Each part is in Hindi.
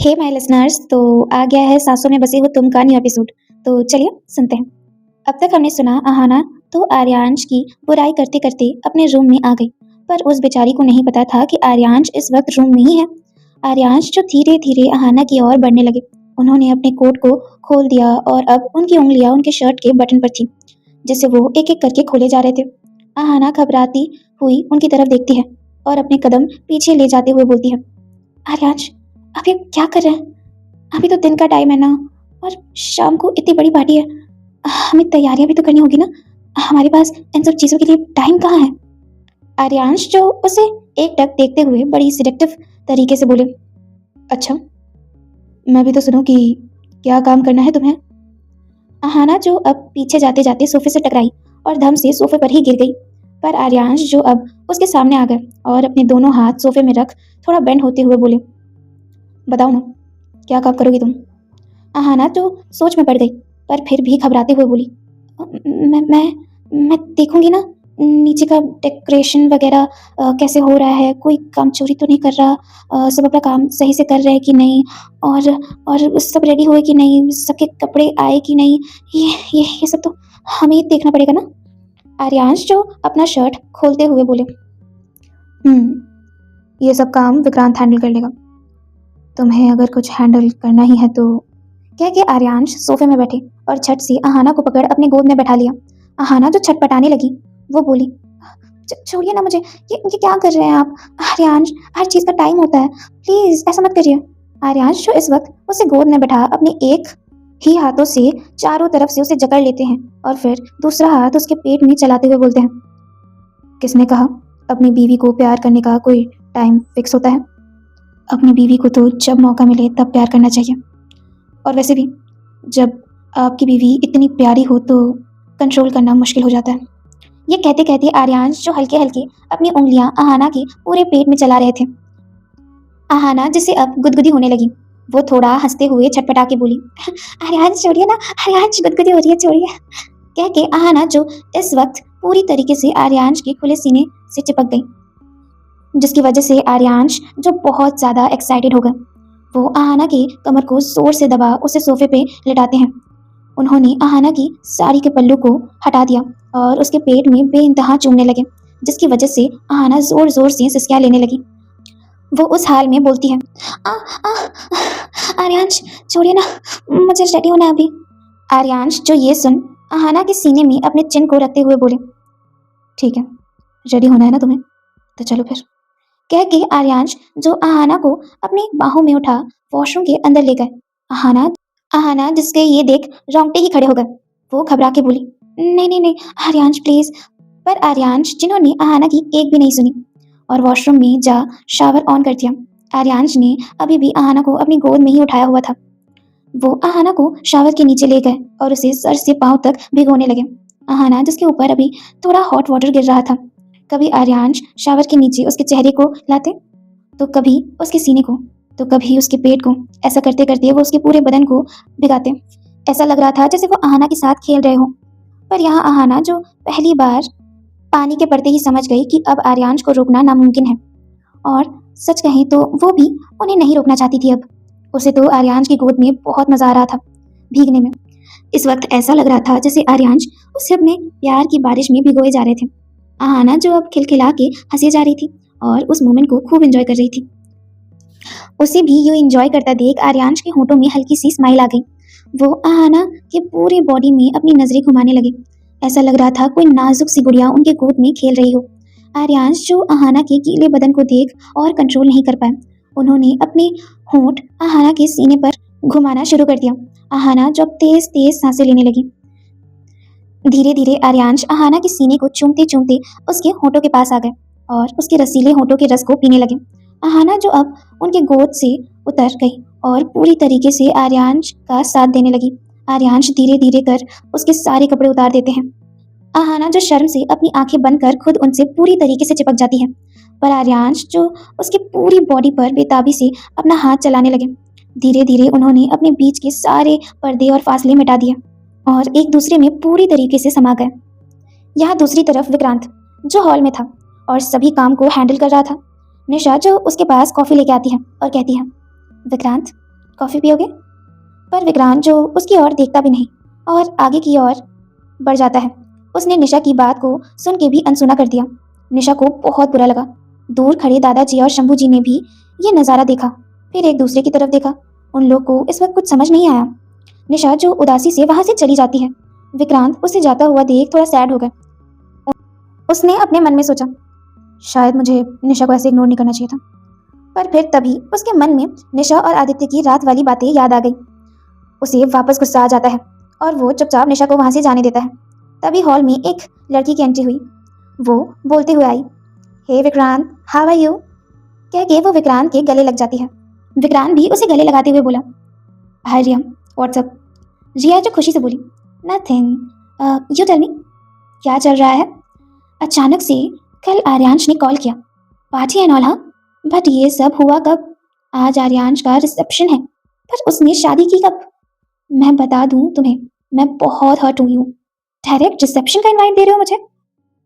हे माय लिसनर्स, तो आ गया है सांसों में बसी हो तुम का न्यू एपिसोड। तो चलिए सुनते हैं। अब तक हमने सुना अहाना तो आर्यांश की बुराई करते करते अपने रूम में आ गई, पर उस बेचारी को नहीं पता था कि आर्यांश इस वक्त रूम में ही है। आर्यांश जो धीरे धीरे अहाना की ओर बढ़ने लगे, उन्होंने अपने कोट को खोल दिया और अब उनकी उंगलियां उनके शर्ट के बटन पर थी, जिसे वो एक एक करके खोले जा रहे थे। अहाना घबराती हुई उनकी तरफ देखती है और अपने कदम पीछे ले जाते हुए बोलती है, आर्यांश आप ये क्या कर रहे हैं? अभी तो दिन का टाइम है ना, और शाम को इतनी बड़ी पार्टी है। हमें तैयारियां भी तो करनी होगी ना। हमारे पास इन सब चीजों के लिए टाइम कहाँ है? आर्यांश जो उसे एक टक देखते हुए बड़ी सिलेक्टिव तरीके से बोले, अच्छा मैं भी तो सुनूं कि क्या काम करना है तुम्हें। अहाना जो अब पीछे जाते जाते सोफे से टकराई और धम से सोफे पर ही गिर गई, पर आर्यांश जो अब उसके सामने आ गए और अपने दोनों हाथ सोफे में रख थोड़ा बेंड होते हुए बोले, बताओ ना क्या काम करोगी तुम। अहाना तो सोच में पड़ गई, पर फिर भी घबराते हुए बोली, मैं देखूंगी ना नीचे का डेकोरेशन वगैरह कैसे हो रहा है, कोई काम चोरी तो नहीं कर रहा, सब अपना काम सही से कर रहे हैं कि नहीं, और सब रेडी हुए कि नहीं, सबके कपड़े आए कि नहीं, ये सब तो हमें ही देखना पड़ेगा ना। आर्यांश जो अपना शर्ट खोलते हुए बोले, ये सब काम विक्रांत हैंडल कर लेगा, तुम्हें अगर कुछ हैंडल करना ही है तो। कह के आर्यांश सोफे में बैठे और झट से अहाना को पकड़ अपनी गोद में बैठा लिया। अहाना जो छटपटाने लगी, वो बोली, छोड़िए ना मुझे, ये क्या कर रहे हैं आप? आर्यांश, हर चीज का टाइम होता है, प्लीज ऐसा मत करिए। आर्यांश जो इस वक्त उसे गोद में बैठा अपने एक ही हाथों से चारों तरफ से उसे जकड़ लेते हैं और फिर दूसरा हाथ उसके पेट में चलाते हुए बोलते हैं, किसने कहा अपनी बीवी को प्यार करने का कोई टाइम फिक्स होता है? अपनी बीवी को तो जब मौका मिले तब प्यार करना चाहिए, और वैसे भी जब आपकी बीवी इतनी प्यारी हो तो कंट्रोल करना मुश्किल हो जाता है। ये कहते कहते आर्यांश जो हल्के हल्के अपनी उंगलियां अहाना के पूरे पेट में चला रहे थे। अहाना जिसे अब गुदगुदी होने लगी, वो थोड़ा हंसते हुए छटपटा के बोली, आर्यांश छोड़िए ना, आर्यांश गुदगुदी हो रही है, छोड़िए। कह के अहाना जो इस वक्त पूरी तरीके से आर्यांश के खुले सीने से चिपक गई, जिसकी वजह से आर्यांश जो बहुत ज्यादा एक्साइटेड हो गए। वो अहाना की कमर को जोर से दबा उसे सोफे पे लिटाते हैं। उन्होंने अहाना की साड़ी के पल्लू को हटा दिया और उसके पेट में बेइंतहा चूमने लगे, जिसकी वजह से अहाना जोर जोर से सिसकियां लेने लगी। वो उस हाल में बोलती है, आ, आ, आर्यांश छोड़िए ना, मुझे रेडी होना है अभी। आर्यांश जो ये सुन अहाना के सीने में अपने चिन को रखते हुए बोले, ठीक है, रेडी होना है ना तुम्हें, तो चलो फिर। कह के आर्यांश जो अहाना को अपनी बाहों में उठा वॉशरूम के अंदर ले गए। अहाना अहाना जिसके ये देख रोंगटे ही खड़े हो गए, वो घबरा के बोली, नहीं नहीं नहीं आर्यांश प्लीज। पर आर्यांश जिन्होंने अहाना की एक भी नहीं सुनी और वॉशरूम में जा शावर ऑन कर दिया। आर्यांश ने अभी भी अहाना को अपनी गोद में ही उठाया हुआ था। वो अहाना को शावर के नीचे ले गए और उसे सर से पांव तक भिगोने लगे। अहाना जिसके ऊपर अभी थोड़ा हॉट वाटर गिर रहा था, कभी आर्यांश शावर के नीचे उसके चेहरे को लाते, तो कभी उसके सीने को, तो कभी उसके पेट को। ऐसा करते करते वो उसके पूरे बदन को भिगाते। ऐसा लग रहा था जैसे वो अहाना के साथ खेल रहे हो। पर यहाँ अहाना जो पहली बार पानी के पड़ते ही समझ गई कि अब आर्यांश को रोकना नामुमकिन है, और सच कहें तो वो भी उन्हें नहीं रोकना चाहती थी। अब उसे तो आर्यांश की गोद में बहुत मजा आ रहा था भीगने में। इस वक्त ऐसा लग रहा था जैसे आर्यांश उसे अपने प्यार की बारिश में भिगोए जा रहे थे। अहाना जो अब खिलखिला के हंसी जा रही थी और उस मोमेंट को खूब एंजॉय कर रही थी। उसे भी यूं एंजॉय करता देख आर्यांश के होठों में हल्की सी स्माइल आ गई। वो अहाना के पूरे बॉडी में अपनी नजरें घुमाने लगे। ऐसा लग रहा था कोई नाजुक सी गुड़िया उनके गोद में खेल रही हो। आर्यांश जो अहाना के गीले बदन को देख और कंट्रोल नहीं कर पाए, उन्होंने अपने होंठ अहाना के सीने पर घुमाना शुरू कर दिया। अहाना जो तेज तेज सांसें लेने लगी। धीरे धीरे आर्यांश अहाना के सीने को चूमते चूमते उसके होठों के पास आ गए और उसके रसीले होठों के रस को पीने लगे। अहाना जो अब उनके गोद से उतर गई और पूरी तरीके से आर्यांश का साथ देने लगी। आर्यांश धीरे धीरे कर उसके सारे कपड़े उतार देते हैं। अहाना जो शर्म से अपनी आंखें बंद कर खुद उनसे पूरी तरीके से चिपक जाती है, पर आर्यांश जो उसकी पूरी बॉडी पर बेताबी से अपना हाथ चलाने लगे। धीरे धीरे उन्होंने अपने बीच के सारे पर्दे और फासले मिटा दिए और एक दूसरे में पूरी तरीके से समा गए। यहाँ दूसरी तरफ विक्रांत जो हॉल में था और सभी काम को हैंडल कर रहा था। निशा जो उसके पास कॉफी लेके आती है और कहती है, विक्रांत कॉफ़ी पियोगे? पर विक्रांत जो उसकी ओर देखता भी नहीं और आगे की ओर बढ़ जाता है। उसने निशा की बात को सुन के भी अनसुना कर दिया। निशा को बहुत बुरा लगा। दूर खड़े दादाजी और शंभू जी ने भी ये नज़ारा देखा, फिर एक दूसरे की तरफ देखा। उन लोग को इस वक्त कुछ समझ नहीं आया। निशा जो उदासी से वहां से चली जाती है। विक्रांत उसे जाता हुआ देख थोड़ा सैड हो गया। उसने अपने मन में सोचा, शायद मुझे निशा को ऐसे इग्नोर नहीं करना चाहिए था। पर फिर तभी उसके मन में निशा और आदित्य की रात वाली बातें याद आ गई। उसे वापस गुस्सा आ जाता है और वो चुपचाप निशा को वहां से जाने देता है। तभी हॉल में एक लड़की की एंट्री हुई। वो बोलते हुए आई, हे विक्रांत, हाउ आर यू? कह के वो विक्रांत के गले लग जाती है। विक्रांत भी उसे गले लगाते हुए बोला, हाय रिया, व्हाट्सअप? रिया जो खुशी से बोली, नथिंग, यू टेल मी, क्या चल रहा है? अचानक से कल आर्यांश ने कॉल किया, पार्टी एंड ऑल, हाँ, बट ये सब हुआ कब? आज आर्यांश का रिसेप्शन है, पर उसने शादी की कब? मैं बता दूं तुम्हें, मैं बहुत हर्ट हुई हूँ। डायरेक्ट रिसेप्शन का इनवाइट दे रहे हो मुझे?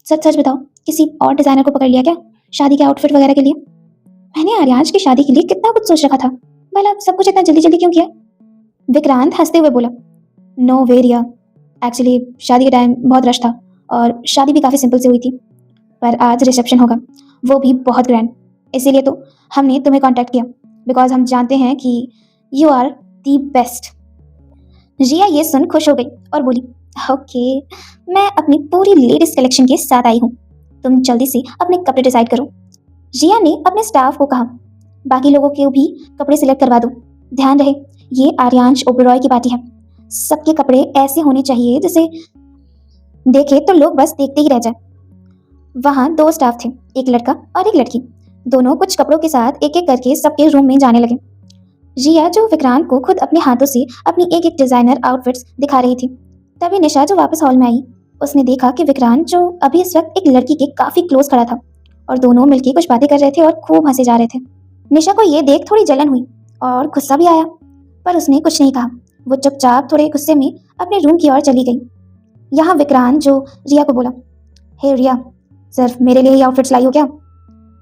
सच सच बताओ, किसी और डिजाइनर को पकड़ लिया क्या शादी के आउटफिट वगैरह के लिए? मैंने आर्यांश की शादी के लिए कितना कुछ सोच रखा था, भला सब कुछ इतना जल्दी जल्दी क्यों किया? विक्रांत हंसते हुए बोला, नो वे रिया, एक्चुअली शादी के टाइम बहुत रश था और शादी भी काफ़ी सिंपल से हुई थी, पर आज रिसेप्शन होगा, वो भी बहुत ग्रैंड। इसीलिए तो हमने तुम्हें कांटेक्ट किया, बिकॉज हम जानते हैं कि यू आर दी बेस्ट। रिया ये सुन खुश हो गई और बोली, ओके, मैं अपनी पूरी लेटेस्ट कलेक्शन के साथ आई हूँ, तुम जल्दी से अपने कपड़े डिसाइड करो। रिया ने अपने स्टाफ को कहा, बाकी लोगों के भी कपड़े सिलेक्ट करवा दो। ध्यान रहे, ये आर्यांश ओबेरॉय की पार्टी है, सबके कपड़े ऐसे होने चाहिए जिसे देखे तो लोग बस देखते ही रह जाए। वहाँ दो स्टाफ थे, एक लड़का और एक लड़की। दोनों कुछ कपड़ों के साथ एक एक करके सबके रूम में जाने लगे। रिया जो विक्रांत को खुद अपने हाथों से अपनी एक एक डिजाइनर आउटफिट्स दिखा रही थी। तभी निशा जो वापस हॉल में आई, उसने देखा कि विक्रांत जो अभी इस वक्त एक लड़की के काफी क्लोज खड़ा था और दोनों मिलकर कुछ बातें कर रहे थे और खूब हंसे जा रहे थे। निशा को ये देख थोड़ी जलन हुई और गुस्सा भी आया, पर उसने कुछ नहीं कहा। वो चुपचाप थोड़े गुस्से में अपने रूम की ओर चली गई। यहाँ विक्रांत जो रिया को बोला, हे रिया, सिर्फ मेरे लिए ही आउटफिट्स लाई हो क्या?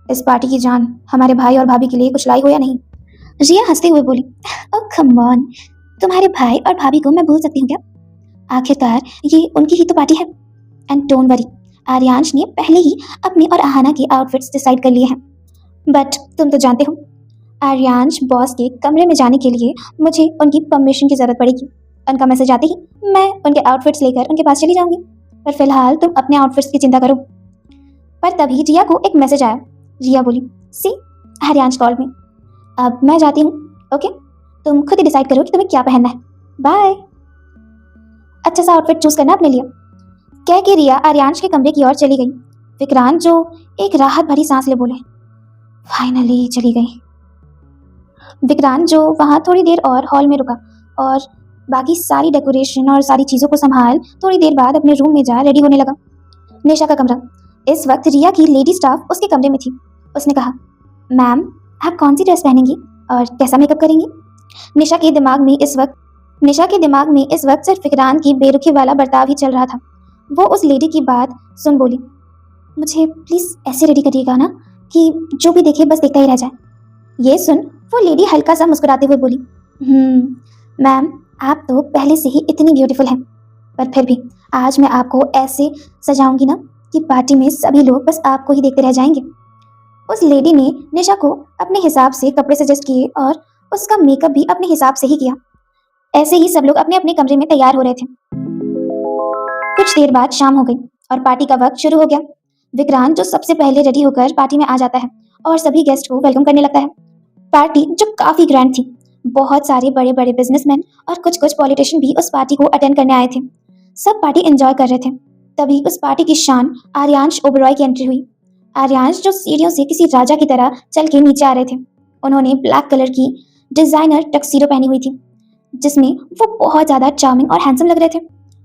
इस पार्टी की जान हमारे भाई और भाभी के लिए कुछ लाई हो या नहीं? रिया हंसते हुए बोली, ओह कम ऑन, तुम्हारे भाई और भाभी को मैं भूल सकती हूँ क्या? आखिरकार ये उनकी ही तो पार्टी है। एंड डोंट वरी, आर्यांश ने पहले ही अपने और आहाना के आउटफिट्स डिसाइड कर लिए हैं। बट तुम तो जानते हो, आर्यांश बॉस के कमरे में जाने के लिए मुझे उनकी परमिशन की जरूरत पड़ेगी। उनका मैसेज आते ही मैं उनके आउटफिट्स लेकर उनके पास चली जाऊंगी, पर फिलहाल तुम अपने आउटफिट्स की चिंता करो। पर तभी रिया को एक मैसेज आया। रिया बोली, सी, आर्यांश कॉल में, अब मैं जाती हूँ, ओके, तुम खुद ही डिसाइड करो कि तुम्हें क्या पहनना है, बाय। अच्छा सा आउटफिट चूज करना अपने लिए, कह के रिया आर्यांश के कमरे की ओर चली गई। विक्रांत जो एक राहत भरी सांस ले बोले, फाइनली चली गई। विक्रांत जो वहां थोड़ी देर और हॉल में रुका और बाकी सारी डेकोरेशन और सारी चीजों को संभाल थोड़ी देर बाद अपने रूम में जा रेडी होने लगा। निशा का कमरा, इस वक्त रिया की लेडी स्टाफ उसके कमरे में थी। उसने कहा, मैम, आप कौन सी ड्रेस पहनेंगी और कैसा मेकअप करेंगी? निशा के दिमाग में इस वक्त सिर्फ विक्रांत की बेरुखी वाला बर्ताव ही चल रहा था। वो उस लेडी की बात सुन बोली, मुझे प्लीज ऐसे रेडी करिएगा ना कि जो भी देखे बस देखता ही रह जाए। ये सुन वो लेडी हल्का सा मुस्कुराते हुए बोली, मैम, आप तो पहले से ही इतनी ब्यूटीफुल हैं, पर फिर भी आज मैं आपको ऐसे सजाऊंगी ना कि पार्टी में सभी लोग बस आपको ही देखते रह जाएंगे। उस लेडी ने निशा को अपने हिसाब से कपड़े सजेस्ट किए और उसका मेकअप भी अपने हिसाब से ही किया। ऐसे ही सब लोग अपने अपने कमरे में तैयार हो रहे थे। कुछ देर बाद शाम हो गई और पार्टी का वक्त शुरू हो गया। विक्रांत जो सबसे पहले रेडी होकर पार्टी में आ जाता है और सभी गेस्ट को वेलकम करने लगता है। पार्टी जो काफी ग्रैंड थी, बहुत सारे बड़े बड़े बिजनेसमैन और कुछ कुछ पॉलिटिशियन भी उस पार्टी को अटेंड करने आए थे। सब पार्टी एंजॉय कर रहे थे। तभी उस पार्टी की शान आर्यांश ओबेरॉय की एंट्री हुई। आर्यांश जो सीढ़ियों से किसी राजा की तरह चल के नीचे आ रहे थे। उन्होंने ब्लैक कलर की डिजाइनर टक्सीडो पहनी हुई थी, जिसमें वो बहुत ज्यादा चार्मिंग और हैंडसम लग रहे थे।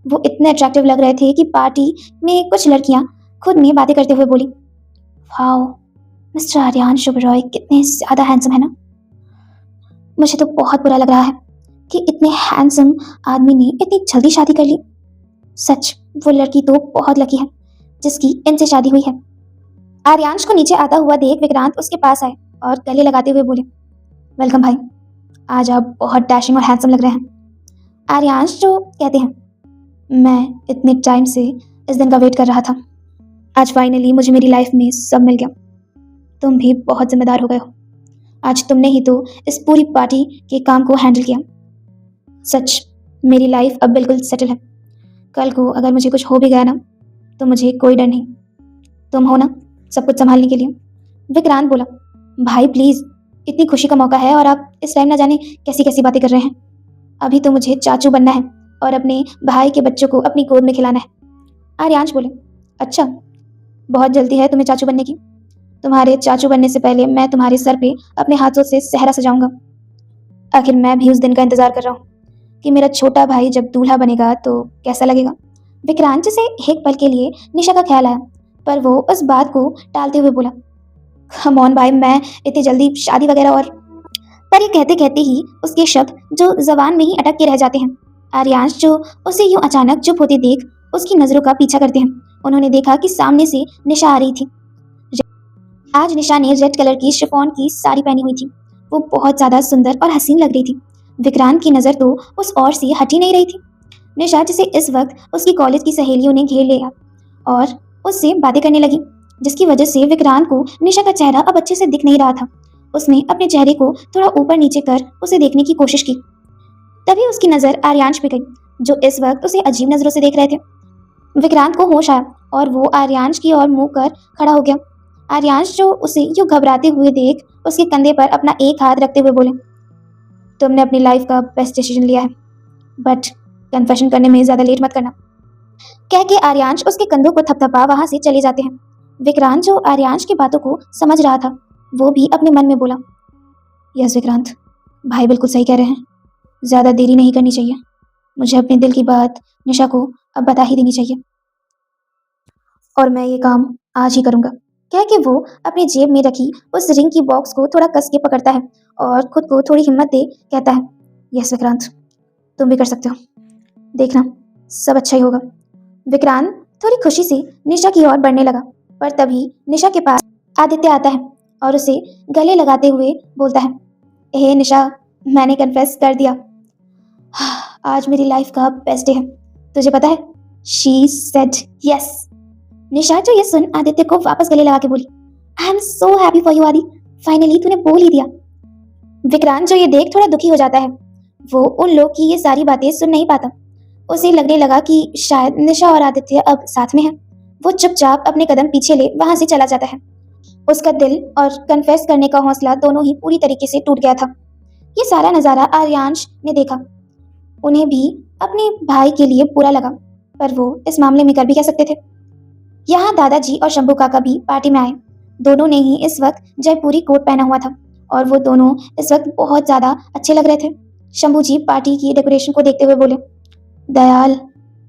वो इतने अट्रैक्टिव लग रहे थे कि पार्टी में कुछ लड़कियां खुद में बातें करते हुए बोली, वाओ, मिस्टर आर्यांश ओबेरॉय कितने ज्यादा हैंडसम है ना। मुझे तो बहुत बुरा लग रहा है कि इतने हैंडसम आदमी ने इतनी जल्दी शादी कर ली। सच, वो लड़की तो बहुत लकी है जिसकी इनसे शादी हुई है। आर्यांश को नीचे आता हुआ देख विक्रांत उसके पास आए और गले लगाते हुए बोले, वेलकम भाई, आज आप बहुत डैशिंग और हैंडसम लग रहे हैं। आर्यांश जो कहते हैं, मैं इतने टाइम से इस दिन का वेट कर रहा था। आज फाइनली मुझे मेरी लाइफ में सब मिल गया। तुम भी बहुत जिम्मेदार हो गए हो। आज तुमने ही तो इस पूरी पार्टी के काम को हैंडल किया। सच, मेरी लाइफ अब बिल्कुल सेटल है। कल को अगर मुझे कुछ हो भी गया ना, तो मुझे कोई डर नहीं। तुम हो ना सब कुछ संभालने के लिए। विक्रांत बोला, भाई प्लीज, इतनी खुशी का मौका है और आप इस टाइम ना जाने कैसी कैसी बातें कर रहे हैं। अभी तो मुझे चाचू बनना है और अपने भाई के बच्चों को अपनी गोद में खिलाना है। आर्यांश बोले, अच्छा, बहुत जल्दी है तुम्हें चाचू बनने की। तुम्हारे चाचू बनने से पहले मैं तुम्हारे सर पे अपने हाथों से सेहरा सजाऊंगा। आखिर मैं भी उस दिन का इंतजार कर रहा हूँ कि मेरा छोटा भाई जब दूल्हा बनेगा तो कैसा लगेगा। विक्रांत से एक पल के लिए निशा का ख्याल आया, पर वो उस बात को टालते हुए बोला, कम ऑन भाई, मैं इतनी जल्दी शादी वगैरह और। पर ये कहते कहते ही उसके शब्द जो जबान में ही अटक के रह जाते हैं। आर्यांश जो उसे यूं अचानक चुप होते देख उसकी नजरों का पीछा करते हैं। उन्होंने देखा कि सामने से निशा आ रही थी। आज निशा ने रेड कलर की शिफॉन की साड़ी पहनी हुई थी। वो बहुत ज्यादा सुंदर और हसीन लग रही थी। विक्रांत की नजर तो उस ओर से हट ही नहीं रही थी। निशा, जिसे इस वक्त उसकी कॉलेज की सहेलियों ने घेर लिया और उससे बातें करने लगी, जिसकी वजह से विक्रांत को निशा का चेहरा अब अच्छे से दिख नहीं रहा था। उसने अपने चेहरे को थोड़ा ऊपर नीचे कर उसे देखने की कोशिश की। तभी उसकी नजर आर्यांश पे गई, जो इस वक्त उसे अजीब नजरों से देख रहे थे। विक्रांत को होश आया और वो आर्यांश की ओर मुंह कर खड़ा हो गया। आर्यांश जो उसे यूं घबराते हुए देख उसके कंधे पर अपना एक हाथ रखते हुए बोले, तुमने अपनी लाइफ का बेस्ट डिसीजन लिया है, बट कन्फेशन करने में ज्यादा लेट मत करना। कह के आर्यांश उसके कंधों को थपथपा वहां से चले जाते हैं। विक्रांत जो आर्यांश की बातों को समझ रहा था, वो भी अपने मन में बोला, यस विक्रांत, भाई बिल्कुल सही कह रहे हैं। ज्यादा देरी नहीं करनी चाहिए। मुझे अपने दिल की बात निशा को अब बता ही देनी चाहिए, और मैं ये काम आज ही करूंगा। कह के वो अपनी जेब में रखी उस रिंग की बॉक्स को थोड़ा कस के पकड़ता है और खुद को थोड़ी हिम्मत दे कहता है, यस विक्रांत, तुम भी कर सकते हो। देखना, सब अच्छा ही होगा। विक्रांत थोड़ी खुशी से निशा की ओर बढ़ने लगा, पर तभी निशा के पास आदित्य आता है और उसे गले लगाते हुए बोलता है, हे निशा, मैंने कन्फेस कर दिया। आज मेरी लाइफ का बेस्ट डे है, तुझे पता है। She said yes. निशा जो ये सुन आदित्य को वापस गले लगा के बोली, I am so happy for you आदि, फाइनली तूने बोल ही दिया। विक्रांत जो ये देख थोड़ा दुखी हो जाता है। वो उन लोग की ये सारी बातें सुन नहीं पाता। उसे लगने लगा कि शायद निशा और आदित्य अब साथ में हैं। वो चुपचाप अपने कदम पीछे ले वहां से चला जाता है। उसका दिल और कन्फेस करने का हौसला दोनों ही पूरी तरीके से टूट गया था। ये सारा नजारा आर्यांश ने देखा। उन्हें भी अपने भाई के लिए बुरा लगा, पर वो इस मामले में कर भी कह सकते थे। यहाँ दादाजी और शंभू काका भी पार्टी में आए। दोनों ने ही इस वक्त जयपुरी कोट पहना हुआ था और वो दोनों इस वक्त बहुत ज्यादा अच्छे लग रहे थे। शंभू जी पार्टी की डेकोरेशन को देखते हुए बोले, दयाल,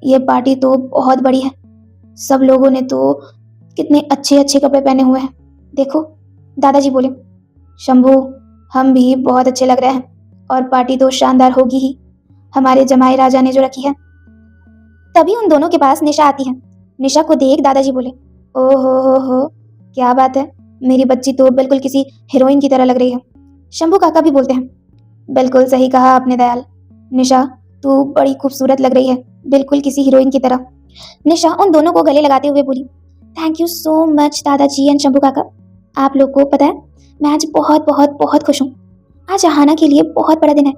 ये पार्टी तो बहुत बड़ी है। सब लोगों ने तो कितने अच्छे अच्छे कपड़े पहने हुए हैं, देखो। दादाजी बोले, शंभू, हम भी बहुत अच्छे लग रहे हैं और पार्टी तो शानदार होगी ही, हमारे जमाई राजा ने जो रखी है। तभी उन दोनों के पास निशा आती है। निशा को देख दादाजी बोले, ओ हो, क्या बात है, मेरी बच्ची तो बिल्कुल किसी हीरोइन की तरह लग रही है। शंभू काका भी बोलते हैं, बिल्कुल सही कहा आपने दयाल, निशा तू बड़ी खूबसूरत लग रही है, बिल्कुल किसी हीरोइन की तरह। निशा उन दोनों को गले लगाते हुए बोली, थैंक यू सो मच दादाजी एंड शंभू काका। आप लोग को पता है, मैं आज बहुत बहुत बहुत खुश हूँ। आज अहाना के लिए बहुत बड़ा दिन है।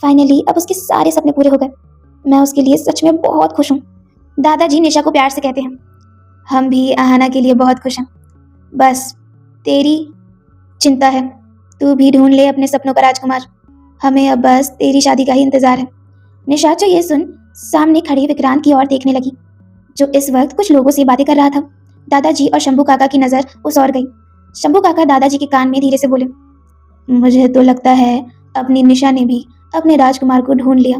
फाइनली अब उसके सारे सपने पूरे हो गए। मैं उसके लिए सच में बहुत खुश हूँ। दादाजी निशा को प्यार से कहते हैं, हम भी अहाना के लिए बहुत खुश हैं। बस तेरी चिंता है, तू भी ढूंढ ले अपने सपनों का राजकुमार। हमें अब बस तेरी शादी का ही इंतजार है। निशा जो ये सुन सामने खड़े विक्रांत की ओर देखने लगी, जो इस वक्त कुछ लोगों से बातें कर रहा था। दादाजी और शंभू काका की नजर उस ओर गई। शंभू काका दादाजी के कान में धीरे से बोले, मुझे तो लगता है अपनी निशा ने भी अपने राजकुमार को ढूंढ लिया।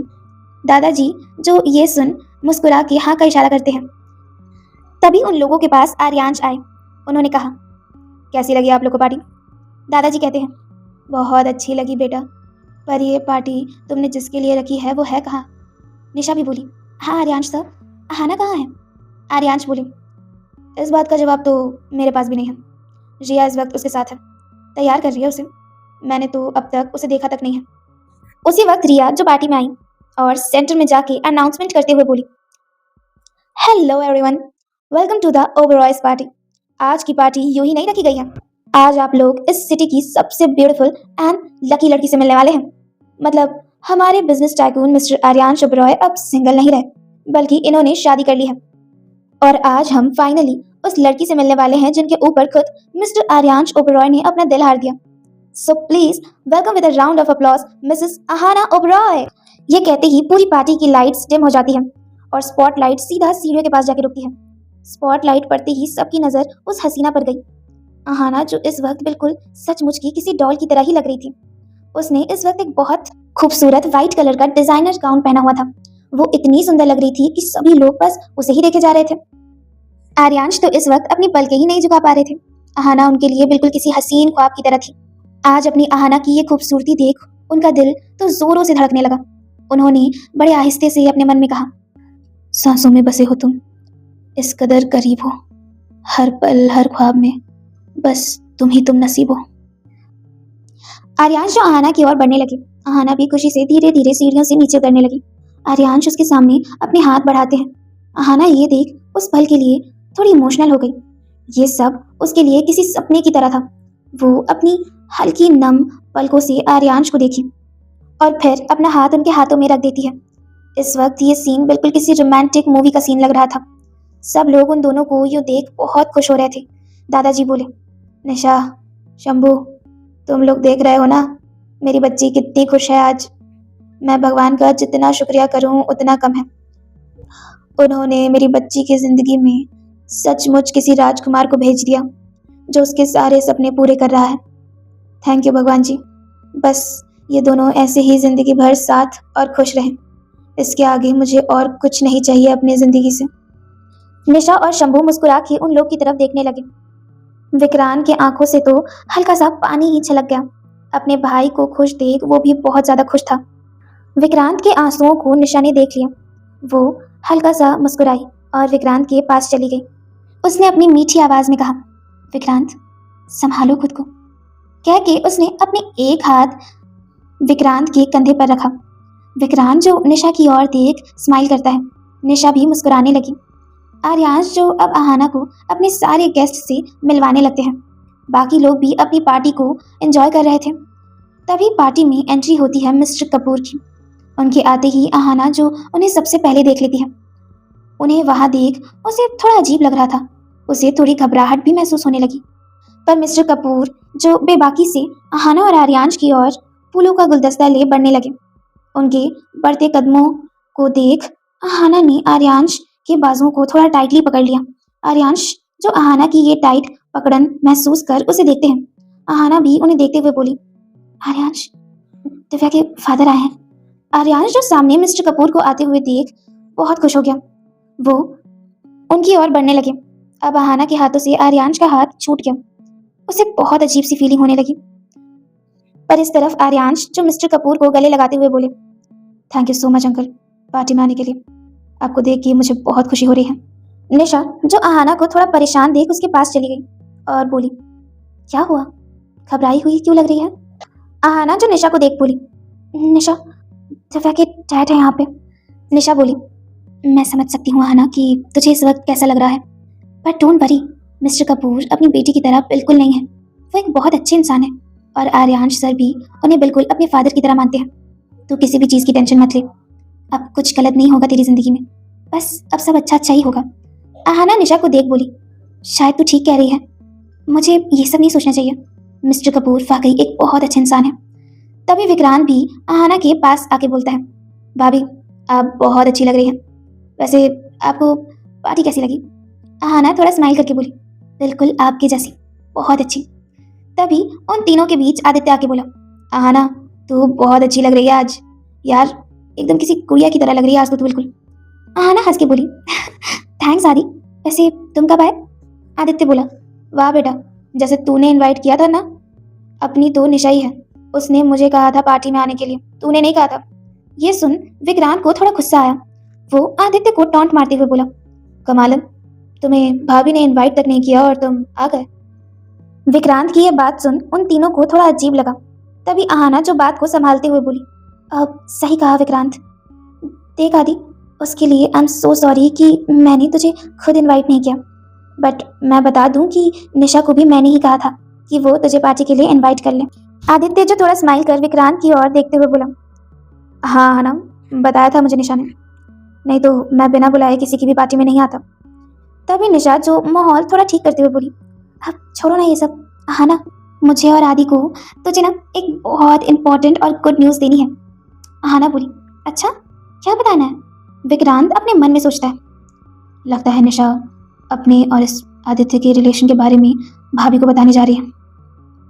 दादाजी जो ये सुन मुस्कुरा के हाँ का इशारा करते हैं। तभी उन लोगों के पास आर्यांश आए। उन्होंने कहा, कैसी लगी आप लोग को पार्टी? दादाजी कहते हैं, बहुत अच्छी लगी बेटा, पर ये पार्टी तुमने जिसके लिए रखी है वो है कहाँ? निशा भी बोली, हाँ आर्यांश सर, अहाना कहाँ है? आर्यांश बोले, इस बात का जवाब तो मेरे पास भी नहीं है। रिया इस वक्त उसके साथ है, तैयार कर रही है उसे। मैंने तो अब तक उसे देखा तक नहीं है। उसी वक्त रिया जो पार्टी में आई और सेंटर में जाके अनाउंसमेंट करते हुए बोली, hello everyone, welcome to the Oberois party. आज की पार्टी यूं ही नहीं रखी गई है। आज आप लोग इस सिटी की सबसे ब्यूटीफुल एंड लकी लड़की से मिलने वाले हैं। मतलब हमारे business tycoon mister Aaryansh Oberoi अब सिंगल नहीं रहे, बल्कि इन्होंने शादी कर ली है। और आज हम फाइनली उस लड़की से मिलने वाले हैं जिनके ऊपर खुद मिस्टर आर्यांश ओबरॉय ने अपना दिल हार दिया। So please welcome with a round of applause Mrs Aahana Oberoi. ये कहते ही पूरी पार्टी की लाइट्स डिम हो जाती है और स्पॉटलाइट सीधा सीढ़ियों के पास जाके रुकती है। स्पॉटलाइट पड़ते ही सबकी नजर उस हसीना पर गई, आहाना, जो इस वक्त बिल्कुल सचमुच की किसी डॉल की तरह ही लग रही थी। उसने इस वक्त एक बहुत खूबसूरत व्हाइट कलर का डिजाइनर गाउन पहना हुआ था। वो इतनी सुंदर लग रही थी कि सभी लोग बस उसे ही देखे जा रहे थे। आर्यांश तो इस वक्त अपनी पलकें ही नहीं झुका पा रहे थे। आहाना उनके लिए बिल्कुल किसी हसीन ख्वाब की तरह थी। आज अपनी आहाना की ये खूबसूरती देख उनका दिल तो जोरों से धड़कने लगा। उन्होंने बड़े आहिस्ते से अपने मन में कहा, सांसों में बसे हो तुम, इस कदर करीब हो, हर पल हर ख्वाब में बस तुम ही तुम नसीब हो। आर्यांश जो आहाना की ओर बढ़ने लगे, आहाना भी खुशी से धीरे धीरे सीढ़ियों से नीचे उतरने लगी। आर्यांश उसके सामने अपने हाथ बढ़ाते हैं। आहाना ये देख उस पल के लिए थोड़ी इमोशनल हो गई। ये सब उसके लिए किसी सपने की तरह था। वो अपनी हल्की नम पलकों से आर्यांश को देखी और फिर अपना हाथ उनके हाथों में रख देती है। इस वक्त ये सीन बिल्कुल किसी रोमांटिक मूवी का सीन लग रहा था। सब लोग उन दोनों को यूं देख बहुत खुश हो रहे थे। दादाजी बोले, निशा, शंभू, तुम लोग देख रहे हो ना मेरी बच्ची कितनी खुश है आज। मैं भगवान का जितना शुक्रिया करूं उतना कम है। उन्होंने मेरी बच्ची की जिंदगी में सचमुच किसी राजकुमार को भेज दिया जो उसके सारे सपने पूरे कर रहा है। थैंक यू भगवान जी। बस ये दोनों ऐसे ही जिंदगी भर साथ और खुश रहें। इसके आगे मुझे और कुछ नहीं चाहिए अपनी जिंदगी से। निशा और शंभू मुस्कुरा के उन लोग की तरफ देखने लगे। विक्रांत के आंखों से तो हल्का सा पानी ही छलक गया। अपने भाई को खुश देख वो भी बहुत ज्यादा खुश था। विक्रांत के आंसुओं को निशा ने देख लिया। वो हल्का सा मुस्कुराई और विक्रांत के पास चली गई। उसने अपनी मीठी आवाज में कहा, विक्रांत, संभालो खुद को। कह के उसने अपने एक हाथ विक्रांत के कंधे पर रखा। विक्रांत जो निशा की ओर देख स्माइल करता है। निशा भी मुस्कुराने लगी। आर्यांश जो अब आहाना को अपने सारे गेस्ट से मिलवाने लगते हैं। बाकी लोग भी अपनी पार्टी को एंजॉय कर रहे थे। तभी पार्टी में एंट्री होती है मिस्टर कपूर की। उनके आते ही आहाना जो उन्हें सबसे पहले देख लेती है। उन्हें वहां देख उसे थोड़ा अजीब लग रहा था। उसे थोड़ी घबराहट भी महसूस होने लगी। पर मिस्टर कपूर जो बेबाकी से आहाना और आर्यांश की ओर फूलों का गुलदस्ता ले बढ़ने लगे। उनके बढ़ते कदमों को देख आहाना ने आर्यांश के बाजुओं को थोड़ा टाइटली पकड़ लिया। आर्यांश जो आहाना की ये टाइट पकड़न महसूस कर उसे देखते हैं। आहाना भी उन्हें देखते हुए बोली, आर्यांश, दिव्या के फादर आए हैं। आर्यांश जो सामने मिस्टर कपूर को आते हुए देख बहुत खुश हो गया। वो उनकी ओर बढ़ने लगे। अब आहाना के हाथों से आर्यांश का हाथ छूट गया। उसे बहुत अजीब सी फीलिंग होने लगी। पर इस तरफ आर्यांश जो मिस्टर कपूर को गले लगाते हुए बोले, thank you so much uncle party में आने के लिए। आपको देख के मुझे बहुत खुशी हो रही है। निशा जो आहाना को थोड़ा परेशान देख उसके पास चली गई और बोली, क्या हुआ, घबराई हुई क्यों लग रही है? आहाना जो निशा को देख बोली, निशा, दिव्या के डैड है यहाँ पे। निशा बोली, मैं समझ सकती हूँ आहाना कि तुझे इस वक्त कैसा लग रहा है, पर डोंट वरी, मिस्टर कपूर अपनी बेटी की तरह बिल्कुल नहीं है। वो एक बहुत अच्छे इंसान है और आर्यांश सर भी उन्हें बिल्कुल अपने फादर की तरह मानते हैं। तू किसी भी चीज़ की टेंशन मत ले। अब कुछ गलत नहीं होगा तेरी जिंदगी में, बस अब सब अच्छा अच्छा ही होगा। आहाना निशा को देख बोली, शायद तू ठीक कह रही है, मुझे ये सब नहीं सोचना चाहिए। मिस्टर कपूर वाकई एक बहुत अच्छे इंसान है। तभी विक्रांत भी आहाना के पास आके बोलता है, भाभी आप बहुत अच्छी लग रही हैं। वैसे आपको पार्टी कैसी लगी? आहाना थोड़ा स्माइल करके बोली, बिल्कुल आपकी जैसी, बहुत अच्छी। तभी उन तीनों के बीच आदित्य आके बोला, आहाना तू बहुत अच्छी लग रही है आज, यार एकदम किसी गुड़िया की तरह लग रही है आज तो तू बिल्कुल। आहाना हंस के बोली, थैंक्स आदि, वैसे तुम कब आए? आदित्य बोला, वाह बेटा, जैसे तूने इनवाइट किया था ना, अपनी तो निशा ही है, उसने मुझे कहा था पार्टी में आने के लिए, तूने नहीं कहा था। ये सुन विक्रांत को थोड़ा गुस्सा आया। वो आदित्य को टॉन्ट मारते हुए बोला, कमालन, तुम्हें भाभी ने इनवाइट तक नहीं किया और तुम आ गए। विक्रांत की यह बात सुन उन तीनों को थोड़ा अजीब लगा। तभी आहाना जो बात को संभालते हुए बोली, अब सही कहा विक्रांत। देख आदि, उसके लिए आई एम सो सॉरी कि मैंने तुझे खुद इनवाइट नहीं किया। बट मैं बता दूं कि निशा को भी मैंने ही कहा था कि वो तुझे पार्टी के लिए इनवाइट कर ले। आदित्य जो थोड़ा स्माइल कर विक्रांत की ओर देखते हुए बोला, हाँ है ना, बताया था मुझे निशा ने, नहीं तो मैं बिना बुलाए किसी की भी पार्टी में नहीं आता। तभी निशा जो माहौल थोड़ा ठीक करते हुए बोली, अब छोड़ो ना ये सब, हाँ ना, मुझे और आदि को तुझे ना एक बहुत इंपॉर्टेंट और गुड न्यूज़ देनी है। हाँ ना बोली, अच्छा क्या बताना है? विक्रांत अपने मन में सोचता है। लगता है निशा अपने और इस आदित्य के रिलेशन के बारे में भाभी को बताने जा रही है।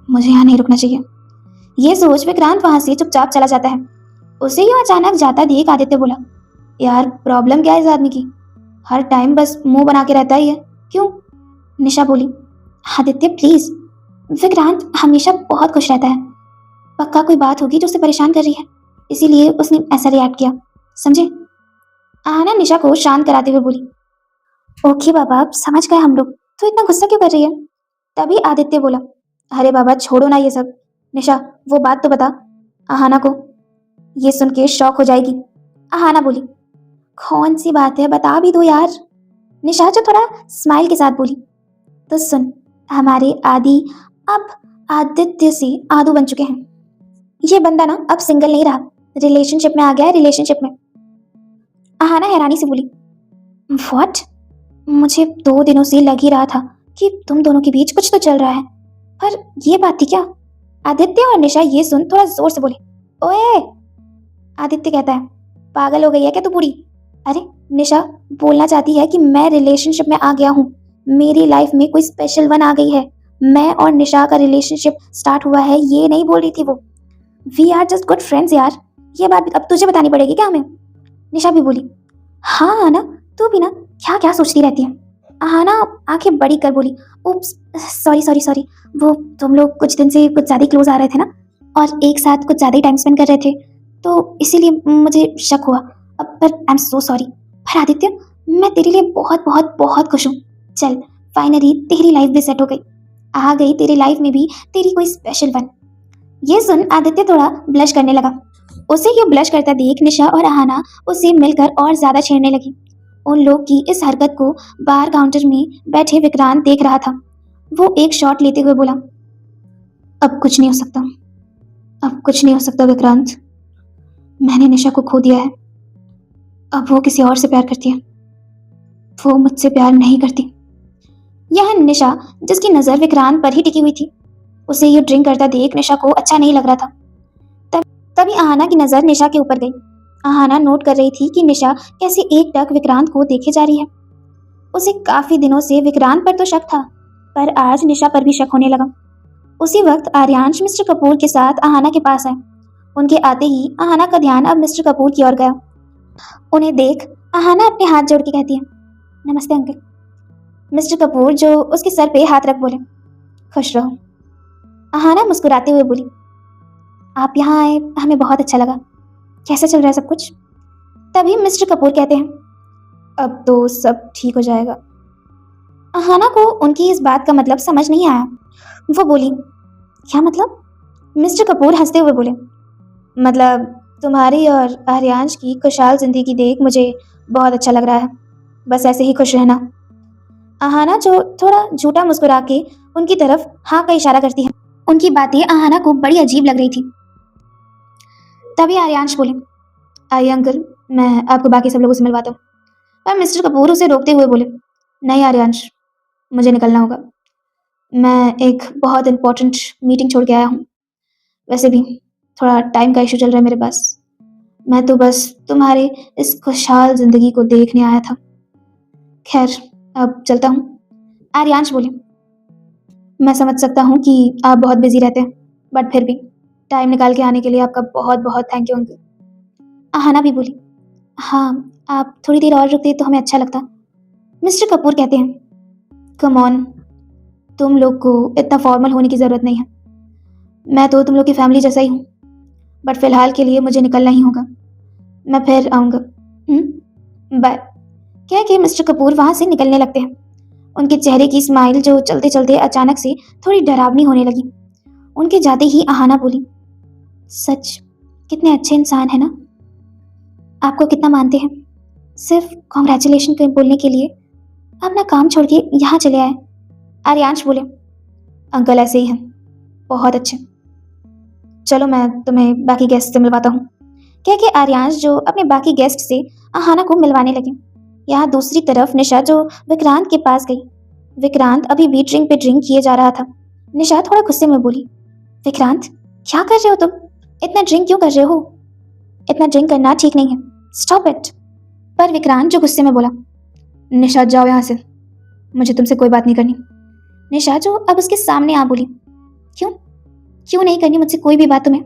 मुझे यहाँ नहीं रुकना चाहिए। ये सोच विक्रांत वहां से चुपचाप चला जाता है। उसे यूं अचानक जाता देख आदित्य बोला, यार प्रॉब्लम क्या है इस आदमी की, हर टाइम बस मुंह बना के रहता ही है, क्यों? निशा बोली, आदित्य प्लीज, विक्रांत हमेशा बहुत खुश रहता है, पक्का कोई बात होगी जो उसे परेशान कर रही है, इसीलिए उसने ऐसा रिएक्ट किया, समझे? आहना निशा को शांत कराते हुए बोली, ओके बाबा समझ गए हम लोग, तो इतना गुस्सा क्यों कर रही है? तभी आदित्य बोला, अरे बाबा छोड़ो ना ये सब, निशा वो बात तो बता आहाना को। ये सुन के शॉक हो जाएगी। आहाना बोली, कौन सी बात है बता भी दो यार। निशा जो थोड़ा स्माइल के साथ बोली, तो सुन, हमारे आदि अब आदित्य से आदू बन चुके हैं। ये बंदा ना अब सिंगल नहीं रहा, रिलेशनशिप में आ गया है, रिलेशनशिप में। आहाना हैरानी से बोली, व्हाट? मुझे 2 दिनों से लग ही रहा था कि तुम दोनों के बीच कुछ तो चल रहा है, पर ये बात थी क्या? आदित्य और निशा ये सुन थोड़ा जोर से बोले, ओए। आदित्य कहता है, पागल हो गई है क्या तू पूरी? अरे निशा बोलना चाहती है कि मैं रिलेशनशिप में आ गया हूँ, मेरी लाइफ में कोई स्पेशल वन आ गई है, मैं और निशा का रिलेशनशिप स्टार्ट हुआ है, ये नहीं बोल रही थी वो। We are just good friends यार, ये बात अब तुझे बतानी पड़ेगी क्या हमें? निशा भी बोली, हाँ आना, तू भी ना क्या क्या सोचती रहती है। आना आंखें बड़ी कर बोली, उप्स सॉरी सॉरी सॉरी, वो तुम लोग कुछ दिन से कुछ ज़्यादा क्लोज आ रहे थे ना, और एक साथ कुछ ज़्यादा ही टाइम स्पेंड कर रहे थे, तो इसीलिए मुझे शक हुआ। अब पर आई एम सो सॉरी। पर आदित्य मैं तेरे लिए बहुत बहुत बहुत खुश हूँ। चल फाइनली तेरी लाइफ भी सेट हो गई, आ गई तेरी लाइफ में भी तेरी कोई स्पेशल वन। ये सुन आदित्य थोड़ा ब्लश करने लगा। उसे ये ब्लश करता देख निशा और आहाना उसे मिलकर और ज्यादा छेड़ने लगी। उन लोग की इस हरकत को बार काउंटर में बैठे विक्रांत देख रहा था। वो एक शॉट लेते हुए बोला, अब कुछ नहीं हो सकता, अब कुछ नहीं हो सकता विक्रांत, मैंने निशा को खो दिया है, अब वो किसी और से प्यार करती है, वो मुझसे प्यार नहीं करती। यह निशा जिसकी नजर विक्रांत पर ही टिकी हुई थी, उसे ये ड्रिंक करता देख निशा को अच्छा नहीं लग रहा था। तभी आहाना की नजर निशा के ऊपर गई। आहाना नोट कर रही थी कि निशा कैसे एकटक विक्रांत को देखे जा रही है। उसे काफी दिनों से विक्रांत पर तो शक था, पर आज निशा पर भी शक होने लगा। उसी वक्त आर्यांश मिस्टर कपूर के साथ आहाना के पास आए। उनके आते ही आहाना का ध्यान अब मिस्टर कपूर की ओर गया। उन्हें देख आहाना अपने हाथ जोड़ के कहती है, नमस्ते अंकल। मिस्टर कपूर जो उसके सर पे हाथ रख बोले, खुश रहो। आहाना मुस्कुराते हुए बोली, आप यहाँ आए हमें बहुत अच्छा लगा, कैसा चल रहा है सब कुछ? तभी मिस्टर कपूर कहते हैं, अब तो सब ठीक हो जाएगा। आहाना को उनकी इस बात का मतलब समझ नहीं आया। वो बोली, क्या मतलब? मिस्टर कपूर हंसते हुए बोले, मतलब तुम्हारी और आर्यांश की खुशहाल जिंदगी देख मुझे बहुत अच्छा लग रहा है, बस ऐसे ही खुश रहना। आहाना जो थोड़ा झूठा मुस्कुरा के उनकी तरफ हाँ का इशारा करती है। उनकी बातें आहाना को बड़ी अजीब लग रही थी। तभी आर्यांश बोले, आइए अंकल, मैं आपको बाकी सब लोगों से मिलवाता हूँ। पर मिस्टर कपूर उसे रोकते हुए बोले, नहीं आर्यांश, मुझे निकलना होगा, मैं एक बहुत इंपॉर्टेंट मीटिंग छोड़ के आया हूँ। वैसे भी थोड़ा टाइम का इशू चल रहा है मेरे पास, मैं तो बस तुम्हारे इस खुशहाल जिंदगी को देखने आया था। खैर अब चलता हूँ। आर्यांश बोले, मैं समझ सकता हूँ कि आप बहुत बिजी रहते हैं, बट फिर भी टाइम निकाल के आने के लिए आपका बहुत बहुत थैंक यू अंकल। आहाना भी बोली, हाँ आप थोड़ी देर और रुकते तो हमें अच्छा लगता। मिस्टर कपूर कहते हैं, कम ऑन, तुम लोग को इतना फॉर्मल होने की ज़रूरत नहीं है, मैं तो तुम लोग की फैमिली जैसा ही हूँ, बट फिलहाल के लिए मुझे निकलना ही होगा, मैं फिर आऊँगा। बाय। कह के मिस्टर कपूर वहाँ से निकलने लगते हैं। उनके चेहरे की स्माइल जो चलते चलते अचानक से थोड़ी डरावनी होने लगी। उनके जाते ही आहाना बोली, सच कितने अच्छे इंसान है ना, आपको कितना मानते हैं। सिर्फ कॉन्ग्रेचुलेशन के बोलने के लिए अपना काम छोड़ के यहाँ चले आए। आर्यांश बोले, अंकल ऐसे ही हैं, बहुत अच्छे। चलो मैं तुम्हें बाकी गेस्ट से मिलवाता हूँ। कह के आर्यांश जो अपने बाकी गेस्ट से आहाना को मिलवाने लगे। यहाँ दूसरी तरफ निशा जो विक्रांत के पास गई। विक्रांत अभी भी ड्रिंक पे ड्रिंक किए जा रहा था। निशा थोड़ा गुस्से में बोली, विक्रांत क्या कर रहे हो तुम? इतना ड्रिंक क्यों कर रहे हो? इतना ड्रिंक करना ठीक नहीं है, स्टॉप इट। पर विक्रांत जो गुस्से में बोला, निशा जाओ यहाँ से, मुझे तुमसे कोई बात नहीं करनी। निशा जो अब उसके सामने आ बोली, क्यों क्यों नहीं करनी मुझसे कोई भी बात तुम्हें?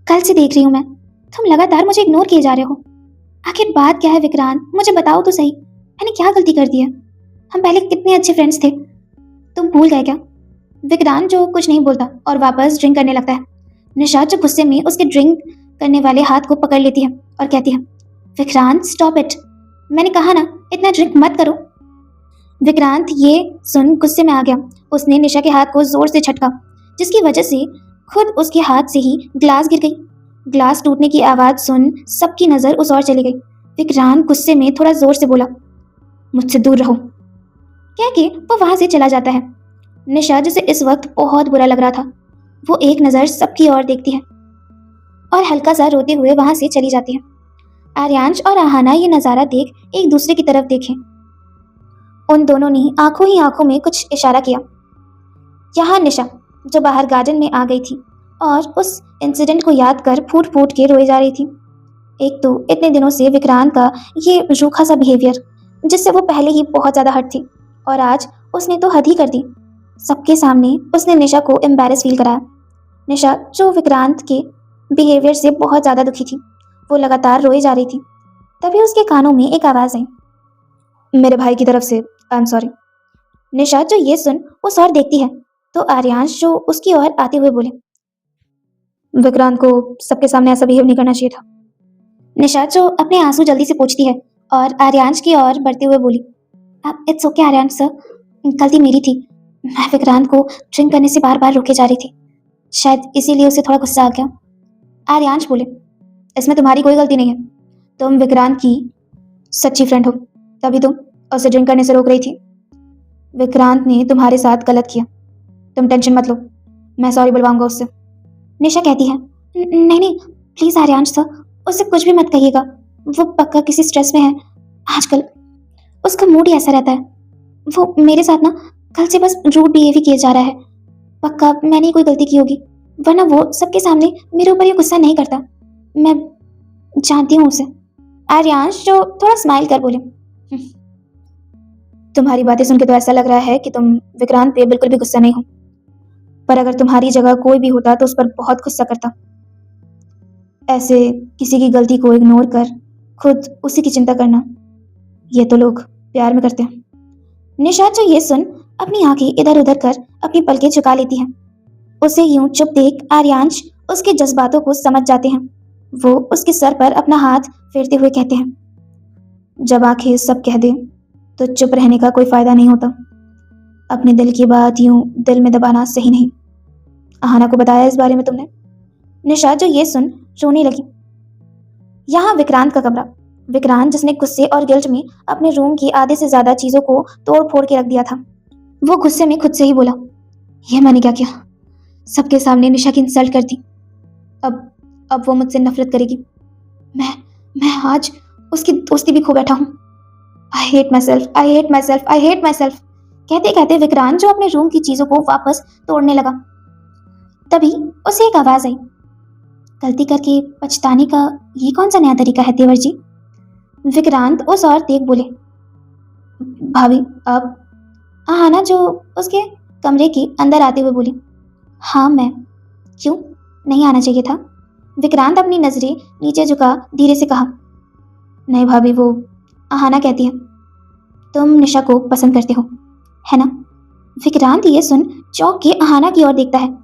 कल से देख रही हूँ मैं, तुम लगातार मुझे इग्नोर किए जा रहे हो। आखिर बात क्या है विक्रांत, मुझे बताओ तो सही, मैंने क्या गलती कर दी है? हम पहले कितने अच्छे फ्रेंड्स थे, तुम भूल गए क्या? विक्रांत जो कुछ नहीं बोलता और वापस ड्रिंक करने लगता है। निशा जो गुस्से में उसके ड्रिंक करने वाले हाथ को पकड़ लेती है और कहती है, विक्रांत स्टॉप इट, मैंने कहा ना इतना ड्रिंक मत करो। विक्रांत ये सुन गुस्से में आ गया। उसने निशा के हाथ को जोर से झटका, जिसकी वजह से खुद उसके हाथ से ही ग्लास गिर गई। ग्लास टूटने की आवाज सुन सबकी नजर उस ओर चली गई। विक्रांत गुस्से में थोड़ा जोर से बोला, मुझसे दूर रहो। कह के वो वहां से चला जाता है। निशा जिसे इस वक्त बहुत बुरा लग रहा था, वो एक नजर सबकी ओर देखती है और हल्का सा रोते हुए वहां से चली जाती है। आर्यांश और आहाना ये नजारा देख एक दूसरे की तरफ देखे। उन दोनों ने आंखों ही आंखों में कुछ इशारा किया। यहाँ निशा जो बाहर गार्डन में आ गई थी और उस इंसिडेंट को याद कर फूट फूट के रोई जा रही थी। एक तो इतने दिनों से विक्रांत का ये रूखा सा बिहेवियर, जिससे वो पहले ही बहुत ज्यादा हर्ट थी, और आज उसने तो हद ही कर दी। सबके सामने उसने निशा को एम्बैरेस फील कराया। निशा जो विक्रांत के बिहेवियर से बहुत ज्यादा दुखी थी, वो लगातार रोई जा रही थी। तभी उसके कानों में एक आवाज आई, मेरे भाई की तरफ से आई एम सॉरी। निशा जो ये सुन उस ओर देखती है तो आर्यांश जो उसकी ओर आते हुए बोले, विक्रांत को सबके सामने ऐसा बिहेव नहीं करना चाहिए था। निशा जो अपने आंसू जल्दी से पोंछती है और आर्यांश की ओर बढ़ते हुए बोली, इट्स ओके आर्यांश सर, गलती मेरी थी। मैं विक्रांत को ड्रिंक करने से बार बार रोके जा रही थी, शायद इसीलिए उसे थोड़ा गुस्सा आ गया। आर्यांश बोले, इसमें तुम्हारी कोई गलती नहीं है, तुम विक्रांत की सच्ची फ्रेंड हो, तभी तुम उसे ड्रिंक करने से रोक रही थी। विक्रांत ने तुम्हारे साथ गलत किया, तुम टेंशन मत लो, मैं सॉरी बुलवाऊंगा उससे। निशा कहती है, नहीं नहीं प्लीज आर्यांश सर, उससे कुछ भी मत कहिएगा, वो पक्का किसी स्ट्रेस में है आजकल, उसका मूड ही ऐसा रहता है। वो मेरे साथ ना कल से बस रूड बिहेव ही किया जा रहा है, पक्का मैंने ही कोई गलती की होगी, वरना वो सबके सामने मेरे ऊपर ये गुस्सा नहीं करता, मैं जानती हूँ उसे। आर्यांश जो थोड़ा स्माइल कर बोले, तुम्हारी बातें सुन के तो ऐसा लग रहा है कि तुम विक्रांत पे बिल्कुल भी गुस्सा नहीं हो, पर अगर तुम्हारी जगह कोई भी होता तो उस पर बहुत गुस्सा करता। ऐसे किसी की गलती को इग्नोर कर खुद उसी की चिंता करना, ये तो लोग प्यार में करते हैं। निशा जो ये सुन अपनी आंखें इधर उधर कर अपनी पलकें झुका लेती है। उसे यूं चुप देख आर्यांश उसके जज्बातों को समझ जाते हैं। वो उसके सर पर अपना हाथ फेरते हुए कहते हैं, जब आंखें सब कह दे तो चुप रहने का कोई फायदा नहीं होता। अपने दिल की बात यूं दिल में दबाना सही नहीं। आहाना को बताया इस बारे में तुमने? निशा जो ये सुन रोने लगी। यहाँ विक्रांत का कमरा। विक्रांत जिसने गुस्से और गिल्ट में अपने रूम की आधे से ज्यादा चीजों को तोड़ फोड़ के रख दिया था, वो गुस्से में खुद से ही बोला, ये मैंने क्या किया? सबके सामने निशा की इंसल्ट कर दी। अब वो मुझसे नफरत करेगी। मैं आज उसकी दोस्ती भी खो बैठा हूँ। I hate my self, I hate my self, I hate my self. कहते कहते विक्रांत जो अपने रूम की चीजों को वापस तोड़ने लगा। तभी उसे एक आवाज आई, गलती करके पछताने का ये कौन सा नया तरीका है देवर जी? विक्रांत उस ओर देख बोले, भाभी अब? आहाना जो उसके कमरे के अंदर आते हुए बोली, हाँ मैं। क्यों नहीं आना चाहिए था? विक्रांत अपनी नजरें नीचे झुका धीरे से कहा, नहीं भाभी, वो आहाना कहती है तुम निशा को पसंद करते हो, है ना? विक्रांत ये सुन चौंक के आहाना की ओर देखता है।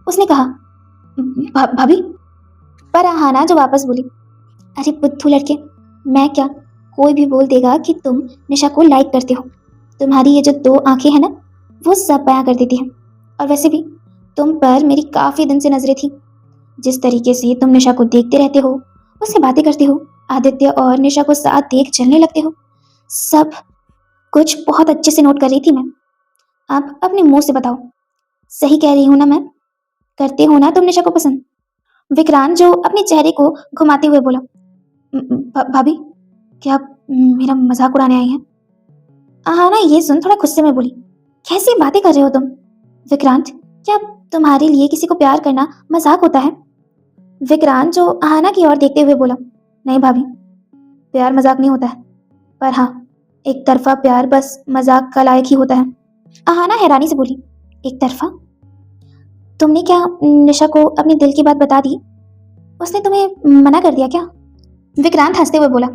उसने कहा, भाभी? पर आहाना जो वापस बोली, अरे बुद्धू लड़के, मैं क्या, कोई भी बोल देगा कि तुम निशा को लाइक करते हो। तुम्हारी ये जो दो आंखें हैं ना, वो सब बयां कर देती हैं। और वैसे भी तुम पर मेरी काफी दिन से नजरें थी। जिस तरीके से तुम निशा को देखते रहते हो, उससे बातें करते हो, आदित्य और निशा को साथ देख चलने लगते हो, सब कुछ बहुत अच्छे से नोट कर रही थी मैं। आप अपने मुंह से बताओ, सही कह रही हूं ना मैं? करते हो ना तुम निशा को पसंद? विक्रांत जो अपने चेहरे को घुमाते हुए बोला। भाभी, क्या आप मेरा मजाक उड़ाने आई हैं? आहाना ये सुन थोड़ा गुस्से में बोली। कैसी बातें कर रहे हो तुम? विक्रांत, क्या तुम्हारे लिए किसी को प्यार करना मजाक होता है? विक्रांत जो आहाना की ओर देखते हुए बोला। नहीं भाभी, प्यार मजाक नहीं होता है, पर हाँ, एक तरफा प्यार बस मजाक का लायक ही होता है। आहाना हैरानी से बोली। एक तरफा? तुमने क्या निशा को अपने दिल की बात बता दी? उसने तुम्हें मना कर दिया क्या? विक्रांत हंसते हुए बोला।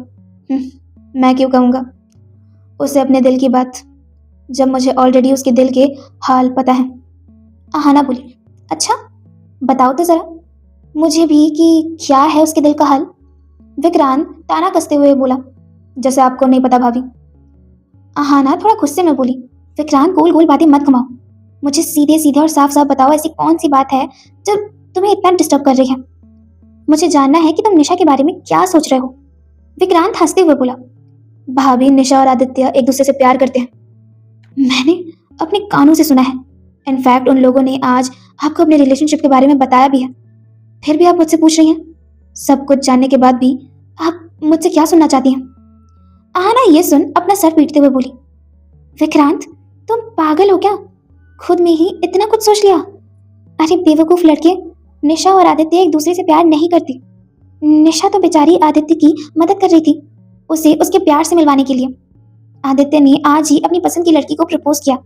मैं क्यों कहूँगा उसे अपने दिल की बात, जब मुझे ऑलरेडी उसके दिल के हाल पता है। आहाना बोली। अच्छा, बताओ तो जरा मुझे भी कि क्या है उसके दिल का हाल। विक्रांत ताना कसते हुए बोला। जैसे आपको नहीं पता भाभी। आहाना थोड़ा गुस्से में बोली। विक्रांत गोल गोल बातें मत घुमाओ, मुझे सीधे सीधे और साफ साफ बताओ, ऐसी कौन सी बात है जो तुम्हें इतना डिस्टर्ब कर रही है? मुझे जानना है कि तुम निशा के बारे में क्या सोच रहे हो। विक्रांत हंसते हुए बोला। भाभी, निशा और आदित्य एक दूसरे से प्यार करते हैं। मैंने अपने कानों से सुना है। इनफैक्ट उन लोगों ने आज आपको अपने रिलेशनशिप के बारे में बताया भी है। फिर भी आप मुझसे पूछ रही हैं? सब कुछ जानने के बाद भी आप मुझसे क्या सुनना चाहती हैं? आहाना ये सुन अपना सर पीटते हुए बोली। विक्रांत, तुम पागल हो क्या? खुद में ही इतना कुछ सोच लिया? अरे बेवकूफ लड़के, निशा और आदित्य एक दूसरे से प्यार नहीं करते। निशा तो बेचारी आदित्य की मदद कर रही थी, उसे उसके प्यार से मिलवाने के लिए। आदित्य ने आज ही अपनी पसंद की लड़की को प्रपोज किया,